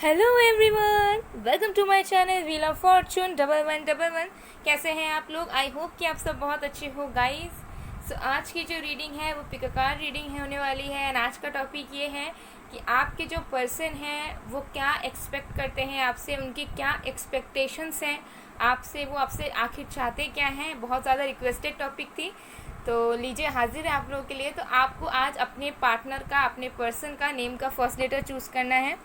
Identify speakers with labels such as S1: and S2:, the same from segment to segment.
S1: Hello everyone, welcome to my channel wheel of fortune 1111। कैसे हैं आप लोग? आई होप कि आप सब बहुत अच्छे हो गाइस। सो आज की जो रीडिंग है वो पिकाकार रीडिंग है होने वाली है। एंड आज का टॉपिक ये है कि आपके जो पर्सन हैं वो क्या एक्सपेक्ट करते हैं आपसे, उनकी क्या एक्सपेक्टेशंस हैं आपसे, वो आपसे आखिर चाहते क्या हैं। बहुत ज़्यादा रिक्वेस्टेड टॉपिक थी, तो लीजिए हाजिर है आप लोगों के लिए। तो आपको आज अपने पार्टनर का, अपने पर्सन का नेम का फर्स्ट लेटर चूज़ करना है।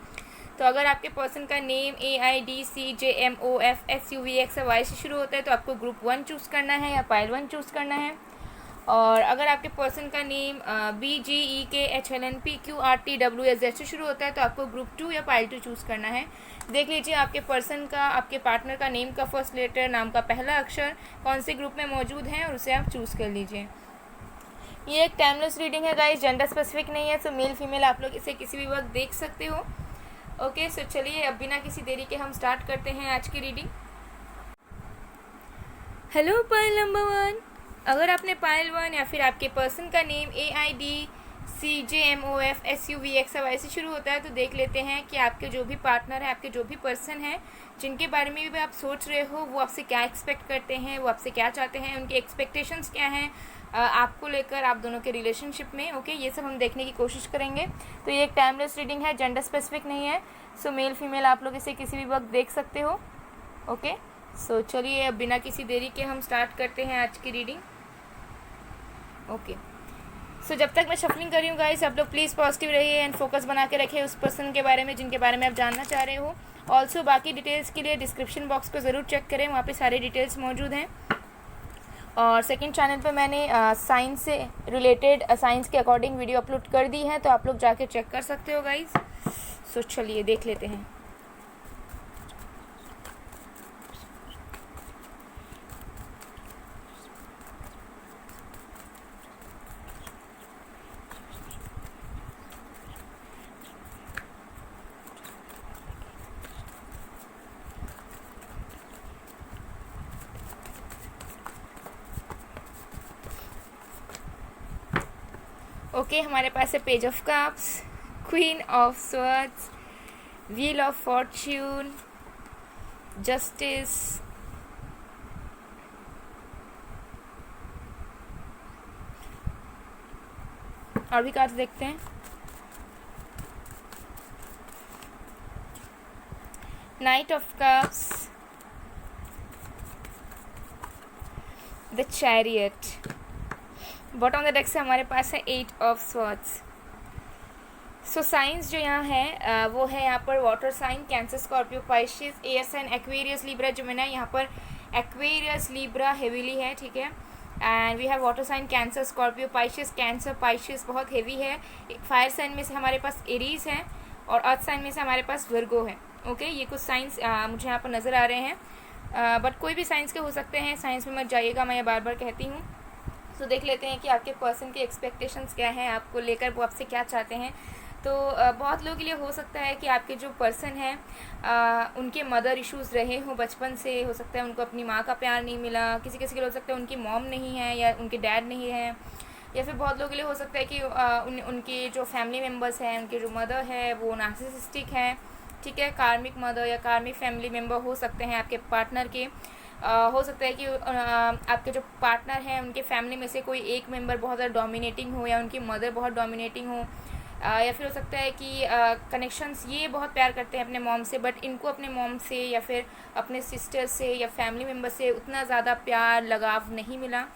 S1: तो अगर आपके पर्सन का नेम AIDCJMOFSUVX से शुरू होता है तो आपको ग्रुप 1 चूज़ करना है या पाइल 1 चूज़ करना है। और अगर आपके पर्सन का नेम BGEKHLNPQRTWZ से शुरू होता है तो आपको ग्रुप 2 या पाइल 2 चूज़ करना है। देख लीजिए आपके पर्सन का, आपके पार्टनर का नेम का फर्स्ट लेटर, नाम का पहला अक्षर कौन से ग्रुप में मौजूद है और उसे आप चूज़ कर लीजिए। ये एक टाइमलेस रीडिंग है गाइस, जेंडर स्पेसिफिक नहीं है, सो मेल फीमेल आप लोग इसे किसी भी वक्त देख सकते हो। ओके, सो चलिए अब बिना किसी देरी के हम स्टार्ट करते हैं आज की रीडिंग। हेलो पाइल नंबर 1, अगर आपने पाइल 1 या फिर आपके पर्सन का नेम AIDCJMOFSUVX से शुरू होता है तो देख लेते हैं कि आपके जो भी पार्टनर है, आपके जो भी पर्सन हैं, जिनके बारे में भी आप सोच रहे हो, वो आपसे क्या एक्सपेक्ट करते हैं, वो आपसे क्या चाहते हैं, उनके एक्सपेक्टेशंस क्या हैं आपको लेकर, आप दोनों के रिलेशनशिप में। ओके, ये सब हम देखने की कोशिश करेंगे। तो ये एक टाइमलेस रीडिंग है, जेंडर स्पेसिफिक नहीं है, सो मेल फीमेल आप लोग इसे किसी भी वक्त देख सकते हो। ओके, सो चलिए अब बिना किसी देरी के हम स्टार्ट करते हैं आज की रीडिंग। ओके, सो जब तक मैं शफलिंग कर रही हूँ गाइस, आप लोग प्लीज़ पॉजिटिव रहिए एंड फोकस बना के रखिए उस पर्सन के बारे में जिनके बारे में आप जानना चाह रहे हो। ऑल्सो बाकी डिटेल्स के लिए डिस्क्रिप्शन बॉक्स को ज़रूर चेक करें, वहाँ पे सारी डिटेल्स मौजूद हैं। और सेकंड चैनल पे मैंने साइंस से रिलेटेड, साइंस के अकॉर्डिंग वीडियो अपलोड कर दी है, तो आप लोग जाके चेक कर सकते हो गाइस। सो चलिए देख लेते हैं। ओके, हमारे पास है page of cups, queen of swords, wheel of Fortune, justice, और भी कार्ड्स देखते हैं। Night of cups, the chariot. Bottom of the deck से हमारे पास है 8 ऑफ स्वॉर्ड्स। सो साइंस जो यहाँ है वो है यहाँ पर water sign, Cancer, Scorpio, Pisces, air sign, Aquarius, Libra, Gemini. यहाँ पर एक्वेरियस, लिब्रा हेवीली है, ठीक है। And we have water sign Cancer, Scorpio, Pisces. Cancer, Pisces बहुत हेवी है। फायर साइन में से हमारे पास एरीज है और अर्थ साइन में से हमारे पास वर्गो है। ओके, ये कुछ साइंस मुझे यहाँ पर नज़र आ रहे हैं, बट कोई भी साइंस के हो सकते हैं, साइंस में मत जाइएगा, मैं ये बार बार कहती हूँ। तो देख लेते हैं कि आपके पर्सन के एक्सपेक्टेशंस क्या हैं आपको लेकर, वो आपसे क्या चाहते हैं। तो बहुत लोगों के लिए हो सकता है कि आपके जो पर्सन हैं उनके मदर इश्यूज़ रहे हों बचपन से, हो सकता है उनको अपनी माँ का प्यार नहीं मिला। किसी किसी के लिए हो सकता है उनकी मॉम नहीं है या उनके डैड नहीं है, या फिर बहुत लोगों के लिए हो सकता है कि उनके जो फैमिली मेम्बर्स हैं, उनके जो मदर है वो नार्सिसिस्टिक है, ठीक है। कार्मिक मदर या कार्मिक फैमिली मेम्बर हो सकते हैं आपके पार्टनर के। हो सकता है कि आपके जो पार्टनर हैं उनके फैमिली में से कोई एक मेंबर बहुत ज़्यादा डोमिनेटिंग हो या उनकी मदर बहुत डोमिनेटिंग हो, या फिर हो सकता है कि कनेक्शंस ये बहुत प्यार करते हैं अपने मॉम से, बट इनको अपने मॉम से या फिर अपने सिस्टर से या फैमिली मेम्बर से उतना ज़्यादा प्यार लगाव नहीं मिला।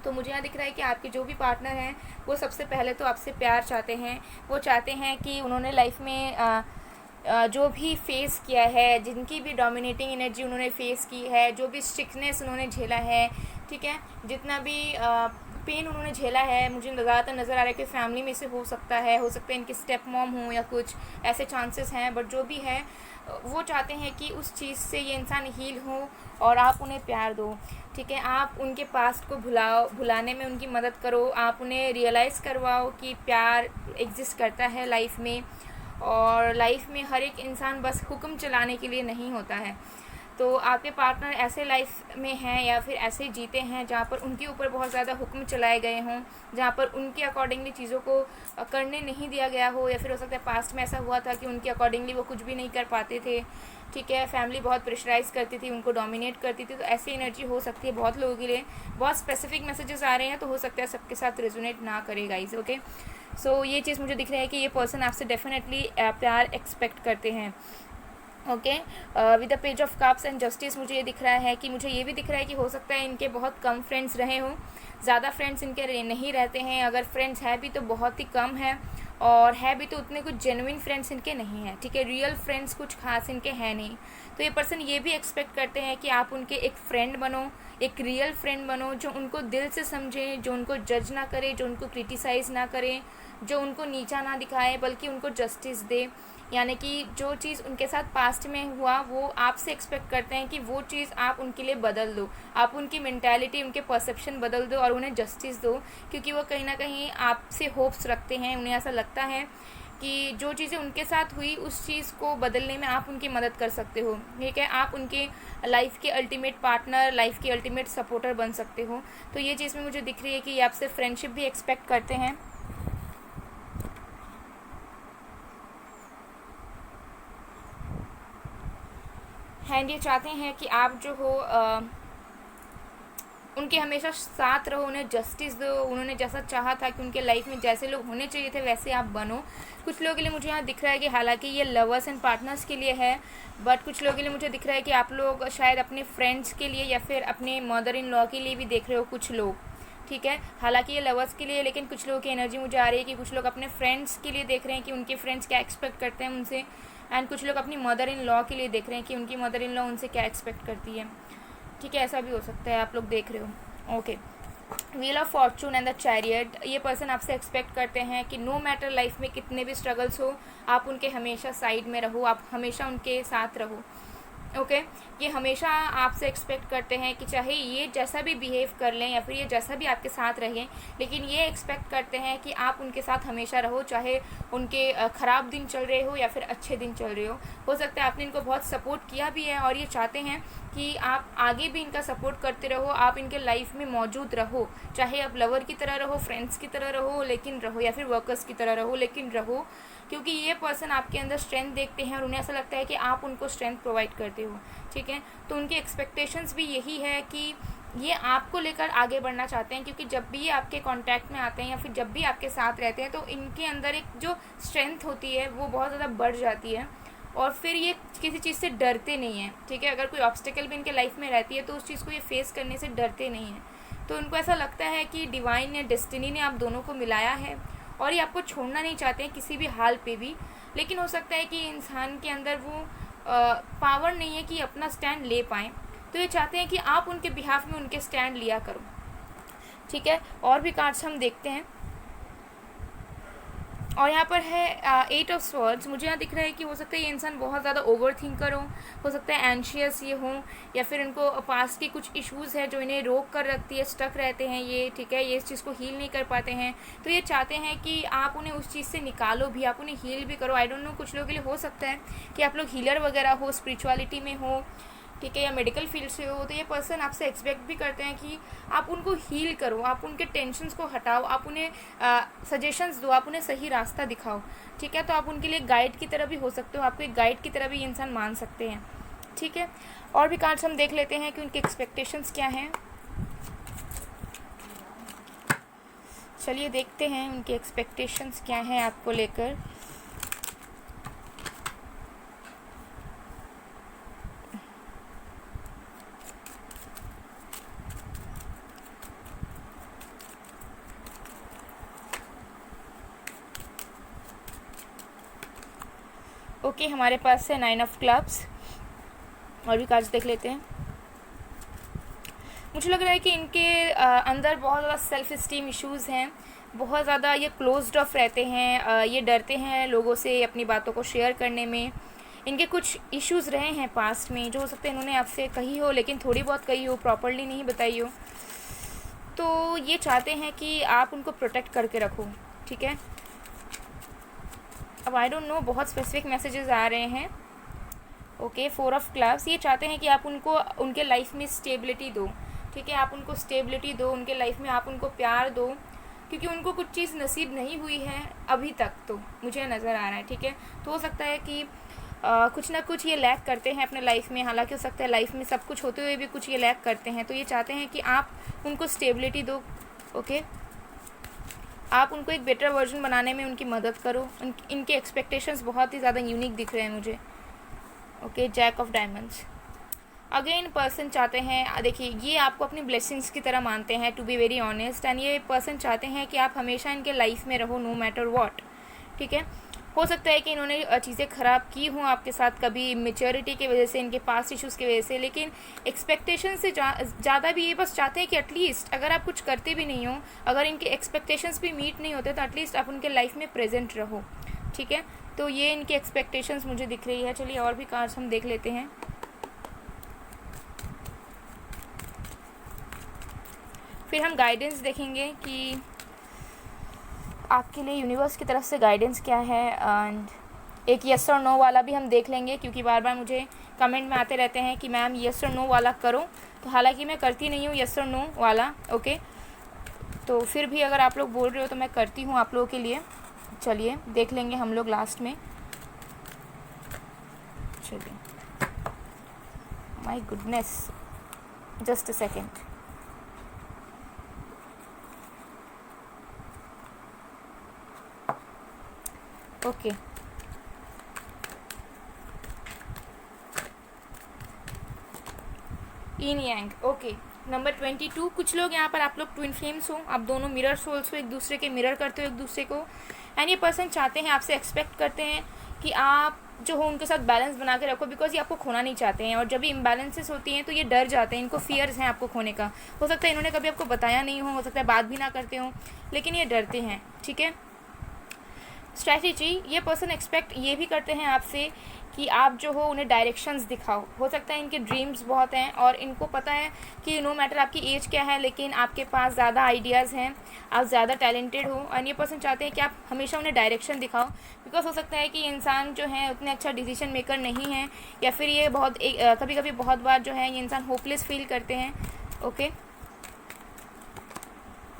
S1: तो मुझे यहाँ दिख रहा है कि आपके जो भी पार्टनर हैं वो सबसे पहले तो आपसे प्यार चाहते हैं। वो चाहते हैं कि उन्होंने लाइफ में जो भी फेस किया है, जिनकी भी डोमिनेटिंग एनर्जी उन्होंने फेस की है, जो भी स्ट्रिक्टनेस उन्होंने झेला है, ठीक है, जितना भी पेन उन्होंने झेला है, मुझे ज़्यादातर नज़र आ रहा है कि फैमिली में से हो सकता है इनकी स्टेप मॉम हो या कुछ ऐसे चांसेस हैं, बट जो भी है वो चाहते हैं कि उस चीज़ से ये इंसान हील हो और आप उन्हें प्यार दो, ठीक है। आप उनके पास्ट को भुलाने में उनकी मदद करो, आप उन्हें रियलाइज़ करवाओ कि प्यार एग्जिस्ट करता है लाइफ में, और लाइफ में हर एक इंसान बस हुक्म चलाने के लिए नहीं होता है। तो आपके पार्टनर ऐसे लाइफ में हैं या फिर ऐसे जीते हैं जहाँ पर उनके ऊपर बहुत ज़्यादा हुक्म चलाए गए हों, जहाँ पर उनके अकॉर्डिंगली चीज़ों को करने नहीं दिया गया हो, या फिर हो सकता है पास्ट में ऐसा हुआ था कि उनके अकॉर्डिंगली वो कुछ भी नहीं कर पाते थे, ठीक है, फैमिली बहुत प्रेशराइज़ करती थी, उनको डोमिनेट करती थी। तो ऐसी एनर्जी हो सकती है बहुत लोगों के लिए। बहुत स्पेसिफिक मैसेजेस आ रहे हैं, तो हो सकता है सबके साथ रेजोनेट ना करे गाइज, ओके। सो ये चीज़ मुझे दिख रहा है कि ये पर्सन आपसे डेफिनेटली प्यार एक्सपेक्ट करते हैं, okay. With the page of cups and justice मुझे ये दिख रहा है कि मुझे ये भी दिख रहा है कि हो सकता है इनके बहुत कम फ्रेंड्स रहे हों, ज़्यादा फ्रेंड्स इनके नहीं रहते हैं, अगर फ्रेंड्स है भी तो बहुत ही कम है, और है भी तो उतने कुछ जेन्युइन फ्रेंड्स इनके नहीं हैं, ठीक है, रियल फ्रेंड्स कुछ खास इनके हैं नहीं। तो ये पर्सन ये भी एक्सपेक्ट करते हैं कि आप उनके एक फ्रेंड बनो, एक रियल फ्रेंड बनो, जो उनको दिल से समझे, जो उनको जज ना करे, जो उनको क्रिटिसाइज़ ना करे, जो उनको नीचा ना दिखाए बल्कि उनको जस्टिस दे। यानी कि जो चीज़ उनके साथ पास्ट में हुआ वो आपसे एक्सपेक्ट करते हैं कि वो चीज़ आप उनके लिए बदल दो, आप उनकी मेंटालिटी, उनके परसेप्शन बदल दो और उन्हें जस्टिस दो, क्योंकि वो कहीं ना कहीं आपसे होप्स रखते हैं। उन्हें ऐसा लगता है कि जो चीज़ें उनके साथ हुई उस चीज़ को बदलने में आप उनकी मदद कर सकते हो, ठीक है, आप उनके लाइफ के अल्टीमेट पार्टनर, लाइफ के अल्टीमेट सपोर्टर बन सकते हो। तो ये चीज़ में मुझे दिख रही है कि ये आपसे फ्रेंडशिप भी एक्सपेक्ट करते हैं। एंड ये चाहते हैं कि आप जो हो उनके हमेशा साथ रहो, उन्हें जस्टिस दो, उन्होंने जैसा चाहा था कि उनके लाइफ में जैसे लोग होने चाहिए थे वैसे आप बनो। कुछ लोगों के लिए मुझे यहाँ दिख रहा है कि हालांकि ये लवर्स एंड पार्टनर्स के लिए है, बट कुछ लोगों के लिए मुझे दिख रहा है कि आप लोग शायद अपने फ्रेंड्स के लिए या फिर अपने मदर इन लॉ के लिए भी देख रहे हो कुछ लोग, ठीक है। हालांकि ये लवर्स के लिए, लेकिन कुछ लोगों की एनर्जी मुझे आ रही है कि कुछ लोग अपने फ्रेंड्स के लिए देख रहे हैं कि उनके फ्रेंड्स क्या एक्सपेक्ट करते हैं उनसे, एंड कुछ लोग अपनी मदर इन लॉ के लिए देख रहे हैं कि उनकी मदर इन लॉ उनसे क्या एक्सपेक्ट करती है, ठीक है, ऐसा भी हो सकता है, आप लोग देख रहे हो, okay. Wheel of Fortune and the chariot, ये पर्सन आपसे एक्सपेक्ट करते हैं कि नो मैटर लाइफ में कितने भी स्ट्रगल्स हो, आप उनके हमेशा साइड में रहो, आप हमेशा उनके साथ रहो, ओके। ये हमेशा आपसे एक्सपेक्ट करते हैं कि चाहे ये जैसा भी बिहेव कर लें या फिर ये जैसा भी आपके साथ रहें, लेकिन ये एक्सपेक्ट करते हैं कि आप उनके साथ हमेशा रहो, चाहे उनके ख़राब दिन चल रहे हो या फिर अच्छे दिन चल रहे हो सकता है आपने इनको बहुत सपोर्ट किया भी है और ये चाहते हैं कि आप आगे भी इनका सपोर्ट करते रहो, आप इनके लाइफ में मौजूद रहो, चाहे आप लवर की तरह रहो, फ्रेंड्स की तरह रहो लेकिन रहो, या फिर वर्कर्स की तरह रहो लेकिन रहो, क्योंकि ये पर्सन आपके अंदर स्ट्रेंथ देखते हैं और उन्हें ऐसा लगता है कि आप उनको स्ट्रेंथ प्रोवाइड करते हो, ठीक है। तो उनकी एक्सपेक्टेशंस भी यही है कि ये आपको लेकर आगे बढ़ना चाहते हैं, क्योंकि जब भी ये आपके कांटेक्ट में आते हैं या फिर जब भी आपके साथ रहते हैं तो इनके अंदर एक जो स्ट्रेंथ होती है वो बहुत ज़्यादा बढ़ जाती है और फिर ये किसी चीज़ से डरते नहीं हैं, ठीक है। अगर कोई ऑब्स्टिकल भी इनके लाइफ में रहती है तो उस चीज़ को ये फेस करने से डरते नहीं हैं। तो उनको ऐसा लगता है कि डिवाइन ने, डेस्टिनी ने आप दोनों को मिलाया है और ये आपको छोड़ना नहीं चाहते हैं किसी भी हाल पे भी, लेकिन हो सकता है कि इंसान के अंदर वो पावर नहीं है कि अपना स्टैंड ले पाएँ, तो ये चाहते हैं कि आप उनके बिहाफ में उनके स्टैंड लिया करो, ठीक है। और भी कार्ड्स हम देखते हैं और यहाँ पर है 8 ऑफ स्वॉर्ड्स। मुझे यहाँ दिख रहा है कि हो सकता है ये इंसान बहुत ज़्यादा ओवर थिंकर हो सकता है एंशियस ये हो, या फिर इनको पास्ट की कुछ इश्यूज़ है जो इन्हें रोक कर रखती है, स्टक रहते हैं ये, ठीक है, ये इस चीज़ को हील नहीं कर पाते हैं। तो ये चाहते हैं कि आप उन्हें उस चीज़ से निकालो भी, आप उन्हें हील भी करो। आई डोंट नो, कुछ लोगों के लिए हो सकता है कि आप लोग हीलर वगैरह हो, स्पिरिचुअलिटी में हो, ठीक है, या मेडिकल फील्ड से हो, तो ये पर्सन आपसे एक्सपेक्ट भी करते हैं कि आप उनको हील करो, आप उनके टेंशन्स को हटाओ, आप उन्हें सजेशंस दो, आप उन्हें सही रास्ता दिखाओ, ठीक है। तो आप उनके लिए गाइड की तरह भी हो सकते हो, आपको एक गाइड की तरह भी इंसान मान सकते हैं, ठीक है। और भी कार्ड्स हम देख लेते हैं कि उनके एक्सपेक्टेशंस क्या हैं। चलिए देखते हैं उनके एक्सपेक्टेशंस क्या हैं आपको लेकर। ओके, हमारे पास है 9 ऑफ क्लब्स। और भी कार्ड्स देख लेते हैं। मुझे लग रहा है कि इनके अंदर बहुत ज़्यादा सेल्फ इस्टीम इश्यूज़ हैं, बहुत ज़्यादा ये क्लोज्ड ऑफ रहते हैं, ये डरते हैं लोगों से अपनी बातों को शेयर करने में। इनके कुछ इश्यूज़ रहे हैं पास्ट में जो हो सकता है इन्होंने आपसे कही हो, लेकिन थोड़ी बहुत कही हो, प्रॉपर्ली नहीं बताई हो। तो ये चाहते हैं कि आप उनको प्रोटेक्ट करके रखो, ठीक है। अब आई डोंट नो, बहुत स्पेसिफिक मैसेजेस आ रहे हैं। ओके, 4 ऑफ क्लब्स, ये चाहते हैं कि आप उनको उनके लाइफ में स्टेबिलिटी दो, ठीक है, आप उनको स्टेबिलिटी दो उनके लाइफ में, आप उनको प्यार दो, क्योंकि उनको कुछ चीज़ नसीब नहीं हुई है अभी तक, तो मुझे नज़र आ रहा है, ठीक है। तो हो सकता है कि कुछ ना कुछ ये लैक करते हैं अपने लाइफ में, हालांकि हो सकता है लाइफ में सब कुछ होते हुए भी कुछ ये लैक करते हैं, तो ये चाहते हैं कि आप उनको स्टेबिलिटी दो, ओके, आप उनको एक बेटर वर्जन बनाने में उनकी मदद करो। इनके एक्सपेक्टेशंस बहुत ही ज़्यादा यूनिक दिख रहे हैं मुझे, okay, jack of diamonds. Again person चाहते हैं, देखिए ये आपको अपनी ब्लेसिंग्स की तरह मानते हैं, to be very honest, and ये पर्सन चाहते हैं कि आप हमेशा इनके लाइफ में रहो, नो मैटर व्हाट, ठीक है। हो सकता है कि इन्होंने चीज़ें ख़राब की हों आपके साथ, कभी मेच्योरिटी की वजह से, इनके पास्ट इश्यूज़ की वजह से, लेकिन एक्सपेक्टेशन से ज़्यादा भी ये बस चाहते हैं कि एटलीस्ट अगर आप कुछ करते भी नहीं हो, अगर इनके एक्सपेक्टेशंस भी मीट नहीं होते, तो एटलीस्ट आप उनके लाइफ में प्रेजेंट रहो, ठीक है। तो ये इनकी एक्सपेक्टेशंस मुझे दिख रही है। चलिए और भी कार्ड्स हम देख लेते हैं। फिर हम गाइडेंस देखेंगे कि आपके लिए यूनिवर्स की तरफ से गाइडेंस क्या है, एंड एक येस और नो वाला भी हम देख लेंगे, क्योंकि बार बार मुझे कमेंट में आते रहते हैं कि मैम येस और नो वाला करो, तो हालांकि मैं करती नहीं हूँ येस और नो वाला, ओके, तो फिर भी अगर आप लोग बोल रहे हो तो मैं करती हूँ आप लोगों के लिए। चलिए देख लेंगे हम लोग लास्ट में। चलिए, my goodness, just a second. Okay, in Yang, okay, number 22। कुछ लोग यहाँ पर, आप लोग ट्विन फ्लेम्स हो, आप दोनों मिरर सोल्स हो, एक दूसरे के मिरर करते हो एक दूसरे को, एंड ये पर्सन चाहते हैं, आपसे एक्सपेक्ट करते हैं कि आप जो हो उनके साथ बैलेंस बना के रखो, बिकॉज ये आपको खोना नहीं चाहते हैं, और जब भी इम्बैलेंसेस होती हैं तो ये डर जाते हैं, इनको फियर्स हैं आपको खोने का। हो सकता है इन्होंने कभी आपको बताया नहीं हो सकता है बात भी ना करते हो, लेकिन ये डरते हैं, ठीक है। स्ट्रैटेजी, ये पर्सन एक्सपेक्ट ये भी करते हैं आपसे कि आप जो हो उन्हें डायरेक्शंस दिखाओ। हो सकता है इनके ड्रीम्स बहुत हैं और इनको पता है कि नो मैटर आपकी एज क्या है, लेकिन आपके पास ज़्यादा आइडियाज़ हैं, आप ज़्यादा टैलेंटेड हो, और ये पर्सन चाहते हैं कि आप हमेशा उन्हें डायरेक्शन दिखाओ, बिकॉज हो सकता है कि इंसान जो है उतने अच्छा डिसीजन मेकर नहीं है, या फिर ये बहुत कभी कभी बहुत बार जो है ये इंसान होपलेस फील करते हैं, ओके।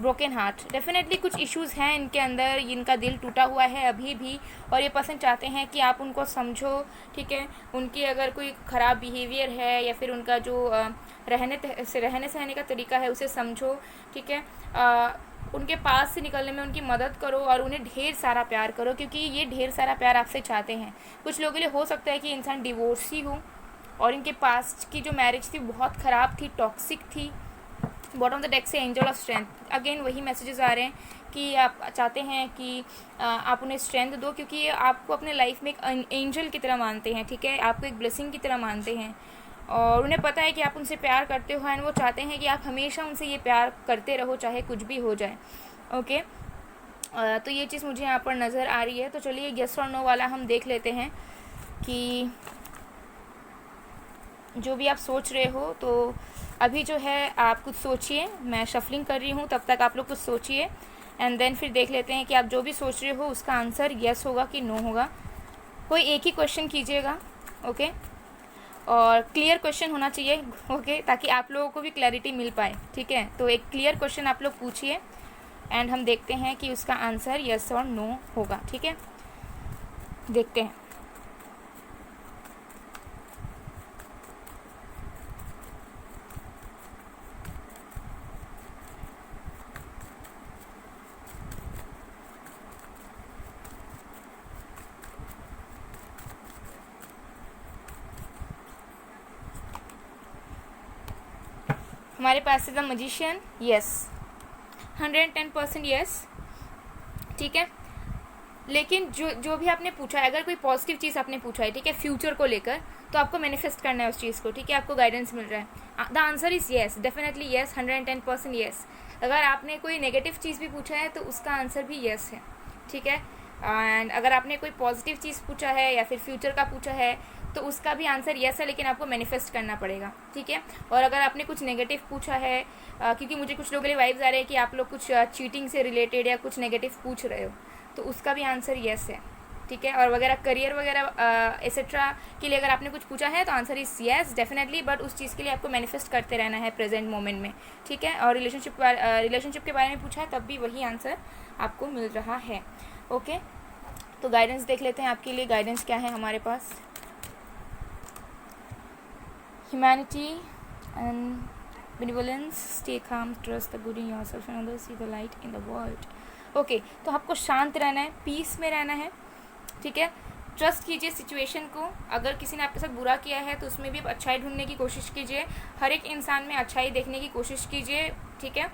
S1: ब्रोकन हार्ट, डेफिनेटली कुछ इश्यूज़ हैं इनके अंदर, इनका दिल टूटा हुआ है अभी भी, और ये पर्सन चाहते हैं कि आप उनको समझो, ठीक है। उनकी अगर कोई ख़राब बिहेवियर है, या फिर उनका जो रहने सहने का तरीका है उसे समझो, ठीक है। उनके पास से निकलने में उनकी मदद करो, और उन्हें ढेर सारा प्यार करो, क्योंकि ये ढेर सारा प्यार आपसे चाहते हैं। कुछ लोगों के लिए हो सकता है कि इंसान डिवोर्सी हो, और इनके पास्ट की जो मैरिज थी बहुत ख़राब थी, टॉक्सिक थी। बॉटम ऑफ द डेक से एंजल ऑफ स्ट्रेंथ, अगेन वही मैसेजेस आ रहे हैं कि आप चाहते हैं कि आप उन्हें स्ट्रेंथ दो, क्योंकि ये आपको अपने लाइफ में एक एंजल की तरह मानते हैं, ठीक है, आपको एक ब्लेसिंग की तरह मानते हैं, और उन्हें पता है कि आप उनसे प्यार करते हो, एंड वो चाहते हैं कि आप हमेशा उनसे ये प्यार करते रहो, चाहे कुछ भी हो जाए, ओके। तो ये चीज़ मुझे यहाँ पर नज़र आ रही है। तो चलिए येस और नो वाला हम देख लेते हैं कि जो भी आप सोच रहे हो, तो अभी जो है आप कुछ सोचिए, मैं शफलिंग कर रही हूँ, तब तक आप लोग कुछ सोचिए, एंड देन फिर देख लेते हैं कि आप जो भी सोच रहे हो उसका आंसर येस होगा कि नो होगा। कोई एक ही क्वेश्चन कीजिएगा, ओके, और क्लियर क्वेश्चन होना चाहिए, ओके, ताकि आप लोगों को भी क्लैरिटी मिल पाए, ठीक है। तो एक क्लियर क्वेश्चन आप लोग पूछिए, एंड हम देखते हैं कि उसका आंसर येस और नो होगा, ठीक है। देखते हैं। हमारे पास है द मजिशियन, येस, 110% येस, ठीक है। लेकिन जो भी आपने पूछा है, अगर कोई पॉजिटिव चीज़ आपने पूछा है, ठीक है, फ्यूचर को लेकर, तो आपको मैनिफेस्ट करना है उस चीज़ को, ठीक है, आपको गाइडेंस मिल रहा है। The answer is yes, definitely yes, 110% yes. अगर आपने कोई नेगेटिव चीज़ भी पूछा है तो उसका आंसर भी येस है, ठीक है। एंड अगर आपने कोई पॉजिटिव चीज़ पूछा है या फिर फ्यूचर का पूछा है तो उसका भी आंसर येस है, लेकिन आपको मैनिफेस्ट करना पड़ेगा, ठीक है। और अगर आपने कुछ नेगेटिव पूछा है, क्योंकि मुझे कुछ लोगों के लिए वाइब्स आ रहे हैं कि आप लोग कुछ चीटिंग से रिलेटेड या कुछ नेगेटिव पूछ रहे हो, तो उसका भी आंसर येस है, ठीक है। और वगैरह करियर वगैरह एसेट्रा के लिए अगर आपने कुछ पूछा है तो answer is yes definitely, but उस चीज़ के लिए आपको मैनिफेस्ट करते रहना है प्रेजेंट मोमेंट में, ठीक है। और रिलेशनशिप के बारे में पूछा है तब भी वही आंसर आपको मिल रहा है, ओके। तो गाइडेंस देख लेते हैं आपके लिए। गाइडेंस क्या है हमारे पास? Humanity and benevolence, stay calm, trust the good in yourself and others, see the light in the world. Okay, तो आपको शांत रहना है, पीस में रहना है, ठीक है। ट्रस्ट कीजिए सिचुएशन को। अगर किसी ने आपके साथ बुरा किया है तो उसमें भी आप अच्छाई ढूंढने की कोशिश कीजिए, हर एक इंसान में अच्छाई देखने की कोशिश कीजिए, ठीक है।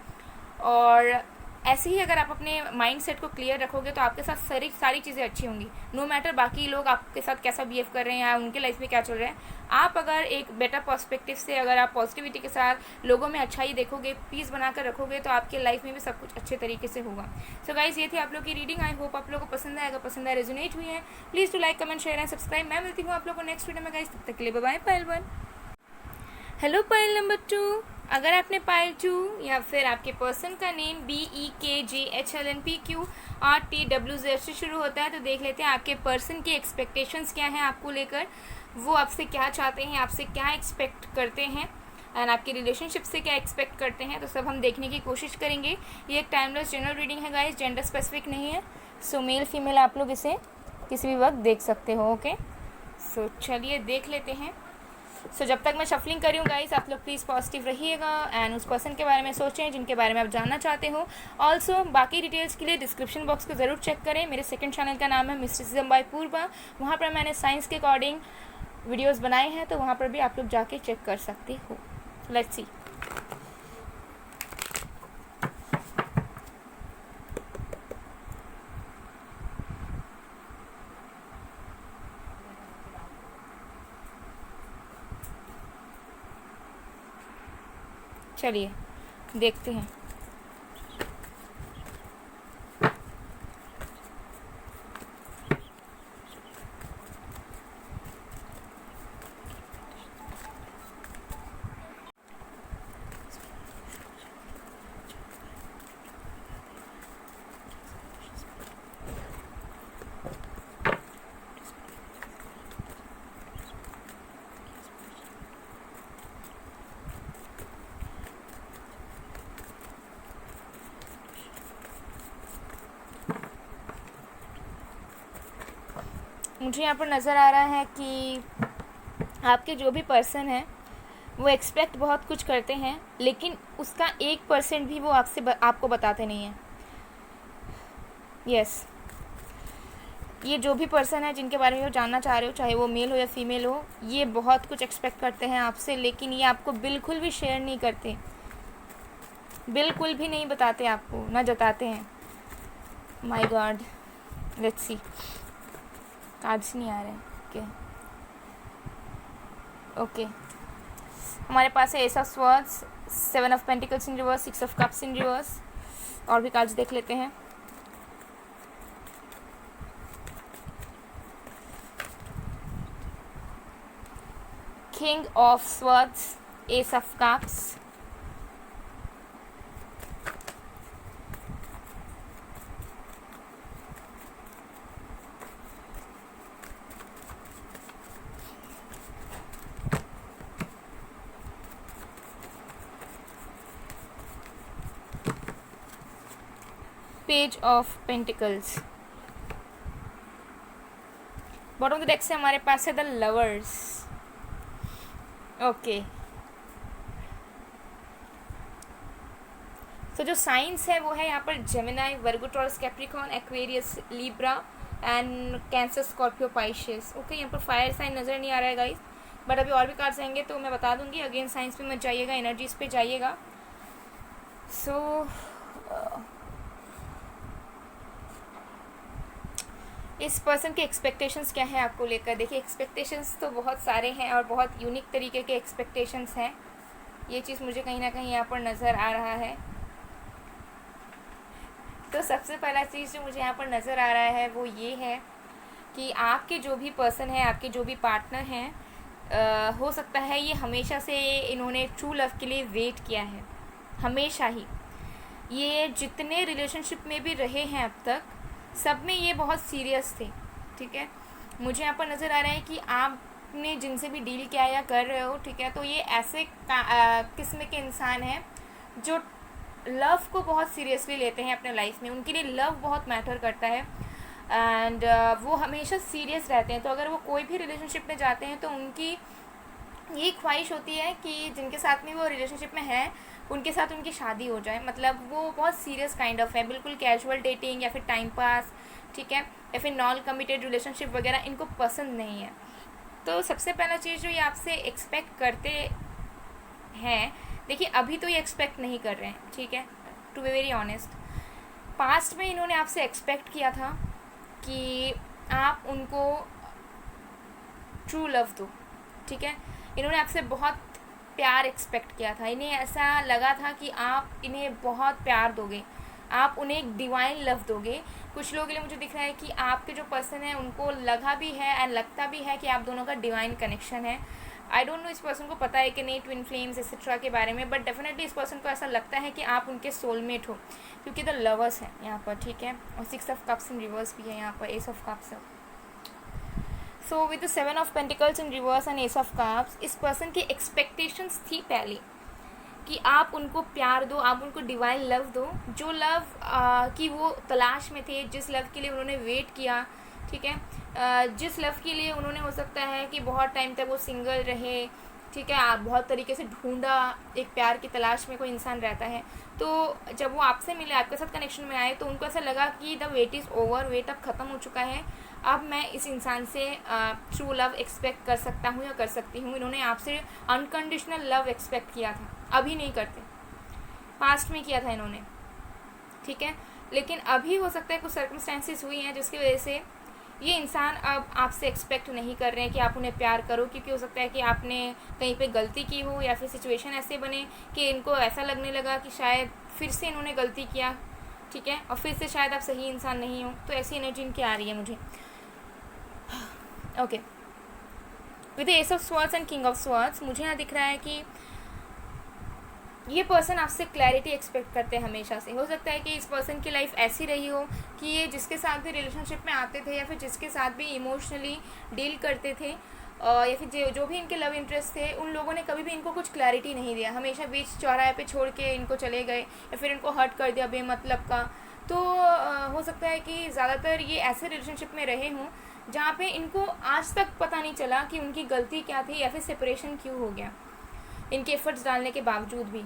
S1: और ऐसे ही अगर आप अपने माइंड सेट को क्लियर रखोगे तो आपके साथ सारी चीज़ें अच्छी होंगी, नो मैटर बाकी लोग आपके साथ कैसा बिहेव कर रहे हैं या उनके लाइफ में क्या चल रहा है। आप अगर एक बेटर पर्सपेक्टिव से, अगर आप पॉजिटिविटी के साथ लोगों में अच्छाई देखोगे, पीस बनाकर रखोगे, तो आपके लाइफ में भी सब कुछ अच्छे तरीके से होगा। सो गाइज, ये थी आप लोग की रीडिंग। आई होप आप लोगों को पसंद आएगा, पसंद आए, रेजोनेट हुई है, please to like, comment, share and subscribe. मैं मिलती हूँ आप लोगों को नेक्स्ट वीडियो में गाइज, तब तक के लिए बाय बाय। पायल 1, हेलो पायल नंबर 2। अगर आपने पायल 2 या फिर आपके पर्सन का नेम BEKJHLNPQRTWZ से शुरू होता है तो देख लेते हैं आपके पर्सन की एक्सपेक्टेशंस क्या हैं आपको लेकर, वो आपसे क्या चाहते हैं, आपसे क्या एक्सपेक्ट करते हैं, एंड आपकी रिलेशनशिप से क्या एक्सपेक्ट करते हैं, तो सब हम देखने की कोशिश करेंगे। ये एक टाइमलेस जनरल रीडिंग है गाइस, जेंडर स्पेसिफिक नहीं है। सो मेल फीमेल आप लोग इसे किसी भी वक्त देख सकते हो, ओके। सो चलिए देख लेते हैं। सो जब तक मैं शफलिंग करी हूँ गाइस, आप लोग प्लीज़ पॉजिटिव रहिएगा एंड उस पर्सन के बारे में सोचें जिनके बारे में आप जानना चाहते हो। ऑल्सो बाकी डिटेल्स के लिए डिस्क्रिप्शन बॉक्स को ज़रूर चेक करें। मेरे सेकंड चैनल का नाम है मिस्टिसिज्म बाय पूर्वा, वहाँ पर मैंने साइंस के अकॉर्डिंग वीडियोस बनाए हैं, तो वहाँ पर भी आप लोग जाके चेक कर सकते हो। Let's see. चलिए देखते हैं। मुझे यहाँ पर नज़र आ रहा है कि आपके जो भी पर्सन है वो एक्सपेक्ट बहुत कुछ करते हैं, लेकिन उसका 1% भी वो आपको बताते नहीं हैं। यस, ये जो भी पर्सन है जिनके बारे में वो जानना चाह रहे हो, चाहे वो मेल हो या फीमेल हो, ये बहुत कुछ एक्सपेक्ट करते हैं आपसे, लेकिन ये आपको बिल्कुल भी शेयर नहीं करते, बिल्कुल भी नहीं बताते आपको, ना जताते हैं। My God, let's see. Cards नहीं आ रहे हैं, ओके। हमारे पास है S of swords, 7 of pentacles in reverse, 6 of cups in reverse. और भी कार्ड्स देख लेते हैं। King of swords, S of cups, page of pentacles. Bottom of the deck से हमारे पास है द लवर्स, ओके। तो जो साइंस है वो है यहाँ पर Gemini, Virgo, Taurus, Capricorn, Aquarius, Libra and Cancer, Scorpio, Pisces, okay. यहाँ पर फायर साइन नज़र नहीं आ रहा है गाइस, बट अभी और भी कार्ड्स आएंगे तो मैं बता दूंगी। अगेन साइंस पे मत जाइएगा, एनर्जीज पे जाइएगा। सो इस पर्सन के एक्सपेक्टेशंस क्या है आपको लेकर? देखिए, एक्सपेक्टेशंस तो बहुत सारे हैं और बहुत यूनिक तरीके के एक्सपेक्टेशंस हैं। ये चीज़ मुझे कहीं ना कहीं यहाँ पर नज़र आ रहा है। तो सबसे पहला चीज़ जो मुझे यहाँ पर नज़र आ रहा है वो ये है कि आपके जो भी पर्सन है, आपके जो भी पार्टनर हैं, हो सकता है ये हमेशा से इन्होंने ट्रू लव के लिए वेट किया है, हमेशा ही। ये जितने रिलेशनशिप में भी रहे हैं अब तक, सब में ये बहुत सीरियस थे, ठीक है। मुझे यहाँ पर नज़र आ रहा है कि आपने जिनसे भी डील किया या कर रहे हो, ठीक है, तो ये ऐसे किस्म के इंसान हैं जो लव को बहुत सीरियसली लेते हैं अपने लाइफ में। उनके लिए लव बहुत मैटर करता है एंड वो हमेशा सीरियस रहते हैं। तो अगर वो कोई भी रिलेशनशिप में जाते हैं तो उनकी ये ख्वाहिश होती है कि जिनके साथ में वो रिलेशनशिप में है उनके साथ उनकी शादी हो जाए। मतलब वो बहुत सीरियस काइंड ऑफ है, बिल्कुल कैजुअल डेटिंग या फिर टाइम पास, ठीक है, या फिर नॉन कमिटेड रिलेशनशिप वगैरह इनको पसंद नहीं है। तो सबसे पहला चीज़ जो ये आपसे एक्सपेक्ट करते हैं, देखिए अभी तो ये एक्सपेक्ट नहीं कर रहे हैं, ठीक है, to be very honest. Past में इन्होंने आपसे एक्सपेक्ट किया था कि आप उनको ट्रू लव दो, ठीक है। इन्होंने आपसे बहुत प्यार एक्सपेक्ट किया था। इन्हें ऐसा लगा था कि आप इन्हें बहुत प्यार दोगे, आप उन्हें एक डिवाइन लव दोगे। कुछ लोगों के लिए मुझे दिख रहा है कि आपके जो पर्सन है उनको लगा भी है एंड लगता भी है कि आप दोनों का डिवाइन कनेक्शन है। आई डोंट नो इस पर्सन को पता है कि नहीं ट्विन फ्लेम्स एक्सेट्रा के बारे में, बट डेफिनेटली इस पर्सन को ऐसा लगता है कि आप उनके सोलमेट हो, क्योंकि द लवर्स हैं यहाँ पर, ठीक है। और 6 ऑफ कप्स इन रिवर्स भी है यहाँ पर, एस ऑफ कप्स है। So with the 7 of pentacles in reverse and S of cups, इस पर्सन की एक्सपेक्टेशंस थी पहले कि आप उनको प्यार दो, आप उनको डिवाइन लव दो, जो लव की वो तलाश में थे, जिस लव के लिए उन्होंने वेट किया, ठीक है, जिस लव के लिए उन्होंने हो सकता है कि बहुत टाइम तक वो सिंगल रहे, ठीक है, आप बहुत तरीके से ढूंढा, एक प्यार की तलाश में कोई इंसान रहता है। तो जब वो आपसे मिले, आपके साथ कनेक्शन में आए, तो उनको ऐसा लगा कि the wait is over, wait अब ख़त्म हो चुका है, अब मैं इस इंसान से ट्रू लव एक्सपेक्ट कर सकता हूँ या कर सकती हूँ। इन्होंने आपसे अनकंडीशनल लव एक्सपेक्ट किया था, अभी नहीं करते, पास्ट में किया था इन्होंने, ठीक है। लेकिन अभी हो सकता है कुछ सर्कमस्टेंसेस हुई हैं जिसकी वजह से ये इंसान अब आपसे एक्सपेक्ट नहीं कर रहे हैं कि आप उन्हें प्यार करो, क्योंकि हो सकता है कि आपने कहीं पे गलती की हो या फिर सिचुएशन ऐसे बने कि इनको ऐसा लगने लगा कि शायद फिर से इन्होंने गलती किया, ठीक है, और फिर से शायद आप सही इंसान नहीं हो। तो ऐसी एनर्जी इनकी आ रही है मुझे। Okay, with S of swords and king of swords, मुझे यहाँ दिख रहा है कि ये पर्सन आपसे क्लैरिटी एक्सपेक्ट करते हैं हमेशा से। हो सकता है कि इस पर्सन की लाइफ ऐसी रही हो कि ये जिसके साथ भी रिलेशनशिप में आते थे या फिर जिसके साथ भी इमोशनली डील करते थे या फिर जो भी इनके लव इंटरेस्ट थे, उन लोगों ने कभी भी इनको कुछ क्लैरिटी नहीं दिया, हमेशा बीच चौराहे पे छोड़ के इनको चले गए या फिर इनको हर्ट कर दिया बेमतलब का। तो हो सकता है कि ज़्यादातर ये ऐसे रिलेशनशिप में रहे हों जहाँ पे इनको आज तक पता नहीं चला कि उनकी गलती क्या थी या फिर सेपरेशन क्यों हो गया, इनके एफर्ट्स डालने के बावजूद भी।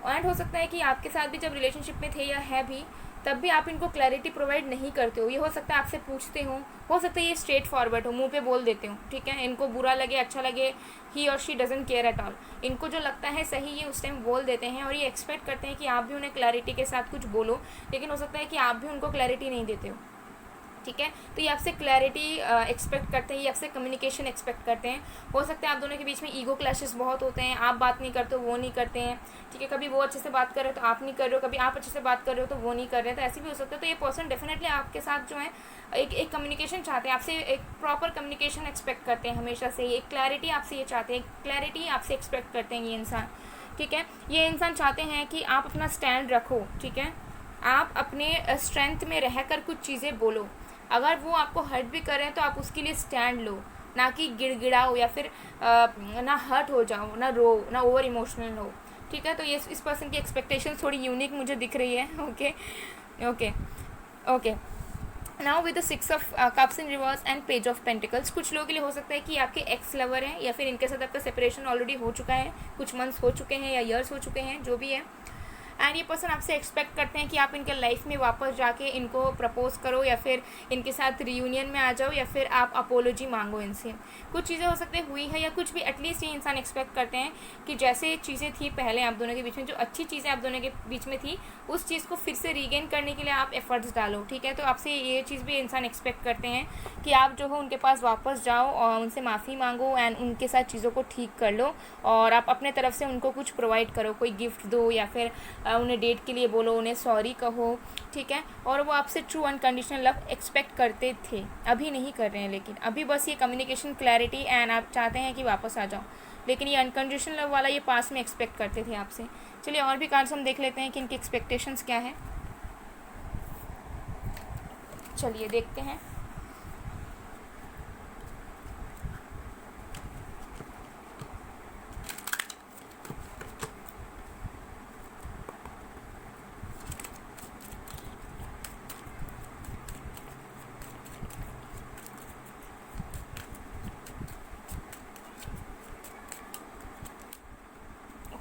S1: एंड हो सकता है कि आपके साथ भी जब रिलेशनशिप में थे या है भी, तब भी आप इनको क्लैरिटी प्रोवाइड नहीं करते हो। ये हो सकता है आपसे पूछते हो सकता है ये स्ट्रेट फॉरवर्ड हो, मुंह पे बोल देते हो, ठीक है, इनको बुरा लगे अच्छा लगे, ही और she doesn't care at all, इनको जो लगता है सही ये उस टाइम बोल देते हैं और ये एक्सपेक्ट करते हैं कि आप भी उन्हें क्लैरिटी के साथ कुछ बोलो, लेकिन हो सकता है कि आप भी उनको क्लैरिटी नहीं देते हो, ठीक है। तो ये आपसे क्लैरिटी एक्सपेक्ट करते हैं, ये आपसे कम्युनिकेशन एक्सपेक्ट करते हैं। हो सकता है आप दोनों के बीच में ईगो क्लैशेस बहुत होते हैं, आप बात नहीं करते हो वो नहीं करते हैं, ठीक है, कभी वो अच्छे से बात कर रहे हो तो आप नहीं कर रहे हो, कभी आप अच्छे से बात कर रहे हो तो वो नहीं कर रहे हैं, तो ऐसे भी हो सकता है। तो ये पर्सन डेफिनेटली आपके साथ जो है एक कम्युनिकेशन चाहते हैं, आपसे एक प्रॉपर कम्युनिकेशन एक्सपेक्ट करते हैं हमेशा से, एक क्लैरिटी आपसे ये चाहते हैं, क्लैरिटी आपसे एक्सपेक्ट करते हैं ये इंसान, ठीक है। ये इंसान चाहते हैं कि आप अपना स्टैंड रखो, ठीक है, आप अपने स्ट्रेंथ में रहकर कुछ चीज़ें बोलो, अगर वो आपको हर्ट भी कर रहे हैं तो आप उसके लिए स्टैंड लो, ना कि गिड़गिड़ाओ या फिर ना हर्ट हो जाओ, ना रो, ना ओवर इमोशनल हो, ठीक है। तो ये इस पर्सन की एक्सपेक्टेशन थोड़ी यूनिक मुझे दिख रही है। Okay okay okay, now with the 6 of cups in reverse and page of pentacles, कुछ लोगों के लिए हो सकता है कि आपके एक्स लवर हैं या फिर इनके साथ आपका सेपरेशन ऑलरेडी हो चुका है, कुछ मंथ्स हो चुके हैं या ईयर्स हो चुके हैं, जो भी है। एंड ये पर्सन आपसे एक्सपेक्ट करते हैं कि आप इनके लाइफ में वापस जाके इनको प्रपोज करो या फिर इनके साथ रियूनियन में आ जाओ या फिर आप अपोलॉजी मांगो इनसे। कुछ चीज़ें हो सकती है हुई है या कुछ भी, एटलीस्ट ये इंसान एक्सपेक्ट करते हैं कि जैसे चीज़ें थी पहले आप दोनों के बीच में, जो अच्छी चीज़ें आप दोनों के बीच में थी, उस चीज़ को फिर से रीगेन करने के लिए आप एफर्ट्स डालो, ठीक है। तो आपसे ये चीज़ भी इंसान एक्सपेक्ट करते हैं कि आप जो हो उनके पास वापस जाओ और उनसे माफ़ी मांगो एंड उनके साथ चीज़ों को ठीक कर लो और आप अपने तरफ से उनको कुछ प्रोवाइड करो, कोई गिफ्ट दो या फिर उन्हें डेट के लिए बोलो, उन्हें सॉरी कहो, ठीक है। और वो आपसे ट्रू अनकंडीशनल लव एक्सपेक्ट करते थे, अभी नहीं कर रहे हैं, लेकिन अभी बस ये कम्युनिकेशन क्लैरिटी एंड आप चाहते हैं कि वापस आ जाओ, लेकिन ये अनकंडीशनल लव वाला ये पास में एक्सपेक्ट करते थे आपसे। चलिए और भी कार्ड्स हम देख लेते हैं कि इनकी एक्सपेक्टेशंस क्या है। चलिए देखते हैं।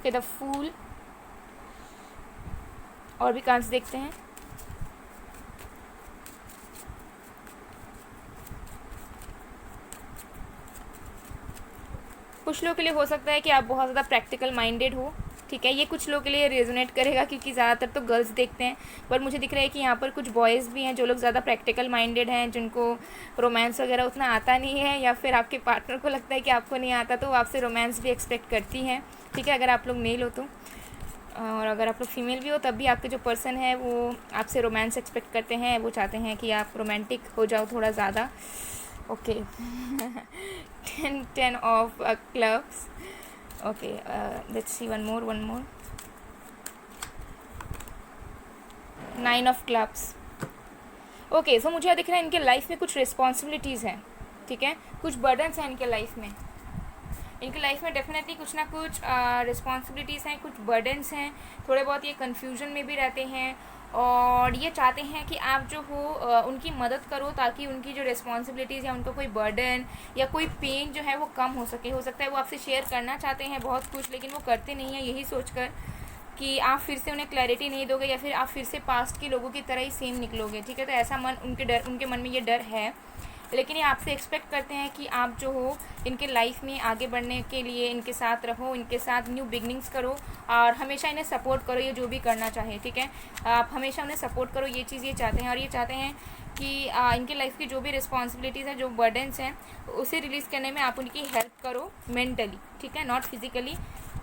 S1: Okay, the fool. और भी कार्ड्स देखते हैं। कुछ लोगों के लिए हो सकता है कि आप बहुत ज़्यादा प्रैक्टिकल माइंडेड हो, ठीक है। ये कुछ लोगों के लिए रेजोनेट करेगा क्योंकि ज़्यादातर तो गर्ल्स देखते हैं, पर मुझे दिख रहा है कि यहाँ पर कुछ बॉयज़ भी हैं जो लोग ज़्यादा प्रैक्टिकल माइंडेड हैं, जिनको रोमांस वगैरह उतना आता नहीं है, या फिर आपके पार्टनर को लगता है कि आपको नहीं आता तो वो आपसे रोमांस भी एक्सपेक्ट करती हैं, ठीक है, अगर आप लोग मेल हो तो। और अगर आप लोग फीमेल भी हो तब भी आपके जो पर्सन है वो आपसे रोमांस एक्सपेक्ट करते हैं, वो चाहते हैं कि आप रोमांटिक हो जाओ थोड़ा ज़्यादा, okay. 10 of clubs, okay, let's see one more 9 of clubs, okay. So मुझे दिख रहा है इनके लाइफ में कुछ रिस्पॉन्सिबिलिटीज़ हैं, ठीक है, कुछ बर्डन्स हैं इनके लाइफ में। इनके लाइफ में डेफिनेटली कुछ ना कुछ रिस्पॉन्सिबिलिटीज़ हैं, कुछ बर्डन्स हैं, थोड़े बहुत ये कन्फ्यूजन में भी रहते हैं, और ये चाहते हैं कि आप जो हो उनकी मदद करो ताकि उनकी जो रिस्पॉन्सिबिलिटीज़ या उनका कोई बर्डन या कोई पेन जो है वो कम हो सके। हो सकता है वो आपसे शेयर करना चाहते हैं बहुत कुछ, लेकिन वो करते नहीं हैं, यही सोचकर कि आप फिर से उन्हें क्लैरिटी नहीं दोगे या फिर आप फिर से पास्ट के लोगों की तरह ही सेम निकलोगे, ठीक है। तो ऐसा उनके मन में ये डर है, लेकिन ये आपसे एक्सपेक्ट करते हैं कि आप जो हो इनके लाइफ में आगे बढ़ने के लिए इनके साथ रहो, इनके साथ न्यू बिगनिंग्स करो और हमेशा इन्हें सपोर्ट करो, ये जो भी करना चाहे, ठीक है। आप हमेशा उन्हें सपोर्ट करो, ये चीज़ ये चाहते हैं। और ये चाहते हैं कि इनके लाइफ की जो भी रिस्पॉन्सिबिलिटीज़ हैं, जो बर्डन्स हैं, उसे रिलीज़ करने में आप उनकी हेल्प करो मेंटली, ठीक है, नॉट फिजिकली।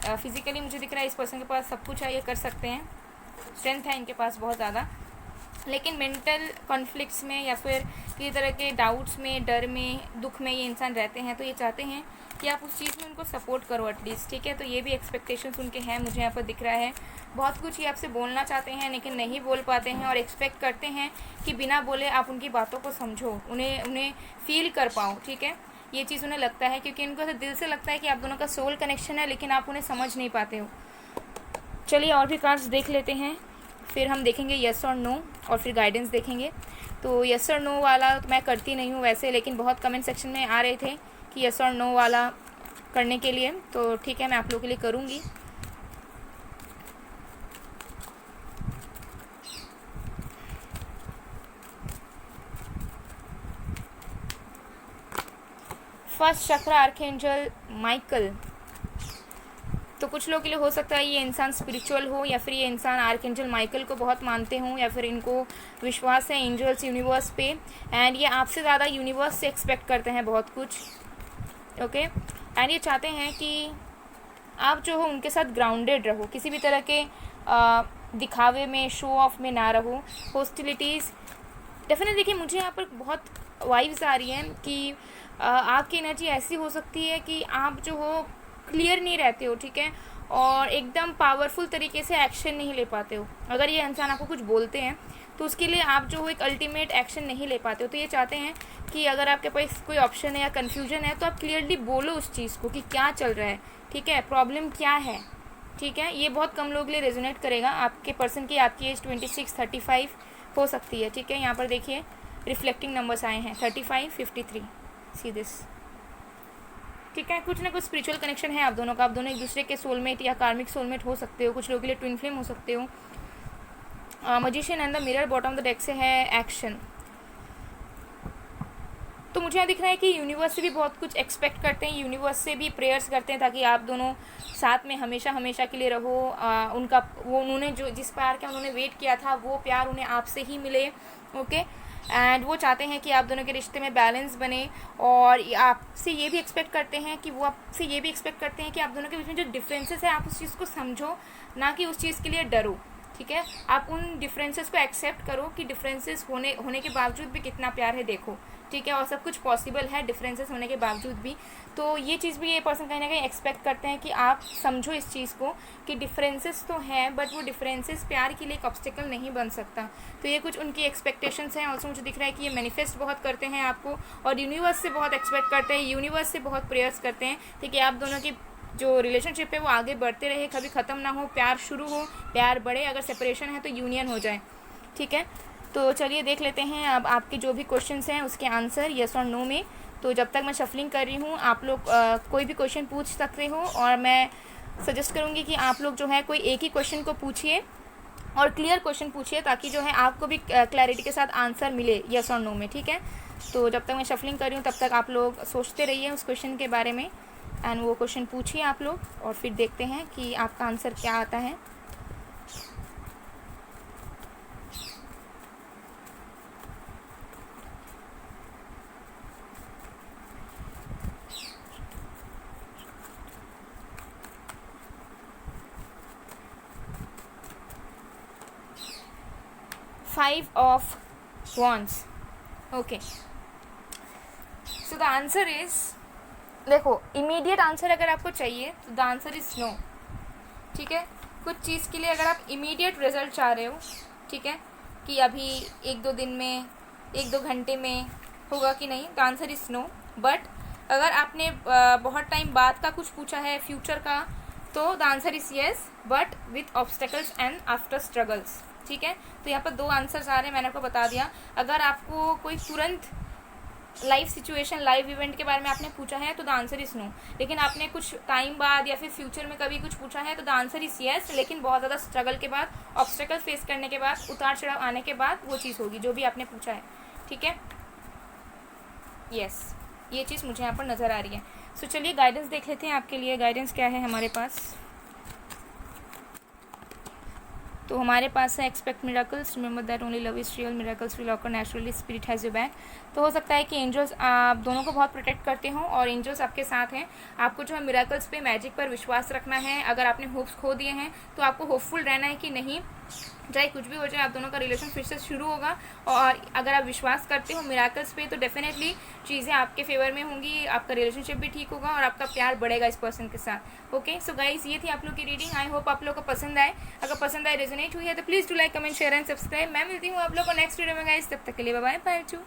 S1: फिजिकली मुझे दिख रहा है इस पर्सन के पास सब कुछ है, ये कर सकते हैं, स्ट्रेंथ है इनके पास बहुत ज़्यादा, लेकिन मेंटल कॉन्फ्लिक्ट्स में या फिर किसी तरह के डाउट्स में, डर में, दुख में ये इंसान रहते हैं। तो ये चाहते हैं कि आप उस चीज़ में उनको सपोर्ट करो एटलीस्ट, ठीक है। तो ये भी एक्सपेक्टेशंस उनके हैं, मुझे यहाँ पर दिख रहा है। बहुत कुछ ये आपसे बोलना चाहते हैं लेकिन नहीं बोल पाते हैं, और एक्सपेक्ट करते हैं कि बिना बोले आप उनकी बातों को समझो, उन्हें फील कर पाओ, ठीक है। ये चीज़ उन्हें लगता है क्योंकि इनको तो दिल से लगता है कि आप दोनों का सोल कनेक्शन है, लेकिन आप उन्हें समझ नहीं पाते हो। चलिए और भी कार्ड्स देख लेते हैं, फिर हम देखेंगे येस और नो, और फिर गाइडेंस देखेंगे। तो येस और नो वाला तो मैं करती नहीं हूँ वैसे, लेकिन बहुत कमेंट सेक्शन में आ रहे थे कि येस और नो वाला करने के लिए, तो ठीक है, मैं आप लोगों के लिए करूँगी। फर्स्ट चक्र आर्कएंजल माइकल। तो कुछ लोगों के लिए हो सकता है ये इंसान स्पिरिचुअल हो, या फिर ये इंसान आर्कएंजल माइकल को बहुत मानते हों, या फिर इनको विश्वास है एंजल्स यूनिवर्स पे, एंड ये आपसे ज़्यादा यूनिवर्स से एक्सपेक्ट करते हैं बहुत कुछ, ओके। एंड ये चाहते हैं कि आप जो हो उनके साथ ग्राउंडेड रहो, किसी भी तरह के दिखावे में, शो ऑफ में ना रहो, हॉस्टिलिटीज़। डेफिनेटली देखिए मुझे यहाँ पर बहुत वाइब्स आ रही हैं कि आपकी एनर्जी ऐसी हो सकती है कि आप जो हो क्लियर नहीं रहते हो, ठीक है, और एकदम पावरफुल तरीके से एक्शन नहीं ले पाते हो। अगर ये इंसान आपको कुछ बोलते हैं तो उसके लिए आप जो हो एक अल्टीमेट एक्शन नहीं ले पाते हो। तो ये चाहते हैं कि अगर आपके पास कोई ऑप्शन है या कन्फ्यूजन है तो आप क्लियरली बोलो उस चीज़ को कि क्या चल रहा है, ठीक है, प्रॉब्लम क्या है, ठीक है। ये बहुत कम लोगों के लिए रेजोनेट करेगा। आपके पर्सन की आपकी एज 26, 35 हो सकती है, ठीक है। यहाँ पर देखिए रिफ्लेक्टिंग नंबर्स आए हैं 35, 53, सी दिस, ठीक है। कुछ ना कुछ स्पिरिचुअल कनेक्शन है आप दोनों का, आप दोनों एक दूसरे के सोलमेट या कार्मिक सोलमेट हो सकते हो, कुछ लोगों के लिए ट्विन फ्लेम हो सकते हो। Magician and the mirror bottom of the deck से है एक्शन। तो मुझे यहाँ दिख रहा है कि यूनिवर्स से भी बहुत कुछ एक्सपेक्ट करते हैं, यूनिवर्स से भी प्रेयर्स करते हैं ताकि आप दोनों साथ में हमेशा हमेशा के लिए रहो। उन्होंने जो जिस प्यार का उन्होंने वेट किया था वो प्यार उन्हें आपसे ही मिले, ओके। एंड वो चाहते हैं कि आप दोनों के रिश्ते में बैलेंस बने, और आपसे ये भी एक्सपेक्ट करते हैं कि वो आपसे ये भी एक्सपेक्ट करते हैं कि आप दोनों के बीच में जो डिफरेंसेस है आप उस चीज़ को समझो, ना कि उस चीज़ के लिए डरो, ठीक है। आप उन डिफरेंसेस को एक्सेप्ट करो कि डिफरेंसेस होने के बावजूद भी कितना प्यार है, देखो, ठीक है, और सब कुछ पॉसिबल है डिफरेंसेस होने के बावजूद भी। तो ये चीज़ भी ये पर्सन कहीं ना कहीं एक्सपेक्ट करते हैं कि आप समझो इस चीज़ को कि डिफरेंसेस तो हैं, बट वो डिफरेंसेस प्यार के लिए एक ऑब्स्टिकल नहीं बन सकता। तो ये कुछ उनकी एक्सपेक्टेशंस हैं। ऑल्सो मुझे दिख रहा है कि ये मैनिफेस्ट बहुत करते हैं आपको, और यूनिवर्स से बहुत एक्सपेक्ट करते हैं, यूनिवर्स से बहुत प्रेयर्स करते हैं, ठीक है। आप दोनों की जो रिलेशनशिप है वो आगे बढ़ते रहे, कभी ख़त्म ना हो, प्यार शुरू हो, प्यार बढ़े, अगर सेपरेशन है तो यूनियन हो जाए, ठीक है। तो चलिए देख लेते हैं अब आपके जो भी क्वेश्चंस हैं उसके आंसर येस और नो में। तो जब तक मैं शफलिंग कर रही हूँ आप लोग कोई भी क्वेश्चन पूछ सकते हो, और मैं सजेस्ट करूँगी कि आप लोग जो है कोई एक ही क्वेश्चन को पूछिए और क्लियर क्वेश्चन पूछिए, ताकि जो है आपको भी क्लैरिटी के साथ आंसर मिले यस और नो में, ठीक है। तो जब तक मैं शफलिंग कर रही हूँ तब तक आप लोग सोचते रहिए उस क्वेश्चन के बारे में, एंड वो क्वेश्चन पूछिए आप लोग, और फिर देखते हैं कि आपका आंसर क्या आता है। Five of Wands. Okay. So the answer is, देखो इमीडिएट आंसर अगर आपको चाहिए तो द आंसर इज नो, ठीक है। कुछ चीज़ के लिए अगर आप इमीडिएट रिजल्ट चाह रहे हो, ठीक है, कि अभी एक दो दिन में, एक दो घंटे में होगा कि नहीं, तो आंसर इज नो। बट अगर आपने बहुत टाइम बाद का कुछ पूछा है, फ्यूचर का, तो the answer is yes, but with obstacles and after struggles, ठीक है। तो यहाँ पर दो आंसर्स आ रहे हैं, मैंने आपको बता दिया। अगर आपको कोई तुरंत लाइव सिचुएशन, लाइव इवेंट के बारे में आपने पूछा है तो द आंसर इज नो, लेकिन आपने कुछ टाइम बाद या फिर फ्यूचर में कभी कुछ पूछा है तो द आंसर इज येस, लेकिन बहुत ज़्यादा स्ट्रगल के बाद, ऑब्स्टेकल फेस करने के बाद, उतार चढ़ाव आने के बाद वो चीज़ होगी जो भी आपने पूछा है, ठीक है। यस, ये चीज़ मुझे यहाँ पर नज़र आ रही है। सो चलिए गाइडेंस देख लेते हैं आपके लिए। गाइडेंस क्या है हमारे पास? तो हमारे पास है expect miracles, remember that only love is real, miracles will occur naturally, spirit has you back. तो हो सकता है कि एंजल्स आप दोनों को बहुत प्रोटेक्ट करते हो और एंजल्स आपके साथ हैं। आपको जो है मिराकल्स पे, मैजिक पर विश्वास रखना है। अगर आपने होप्स खो दिए हैं तो आपको होपफुल रहना है कि नहीं, चाहे कुछ भी हो जाए, आप दोनों का रिलेशन फिर से शुरू होगा। और अगर आप विश्वास करते हो मिराकल्स पे तो डेफिनेटली चीज़ें आपके फेवर में होंगी, आपका रिलेशनशिप भी ठीक होगा और आपका प्यार बढ़ेगा इस पर्सन के साथ। ओके, सो गाइज ये थी आप लोग की रीडिंग। आई होप आप लोग को पसंद आए। अगर पसंद आए, रेजोनेट हुई है तो please do like, comment, share and subscribe. मैं मिलती हूँ आप लोग को नेक्स्ट वीडियो में गाइज, तब तक के लिए बाय बाय, बाय टू।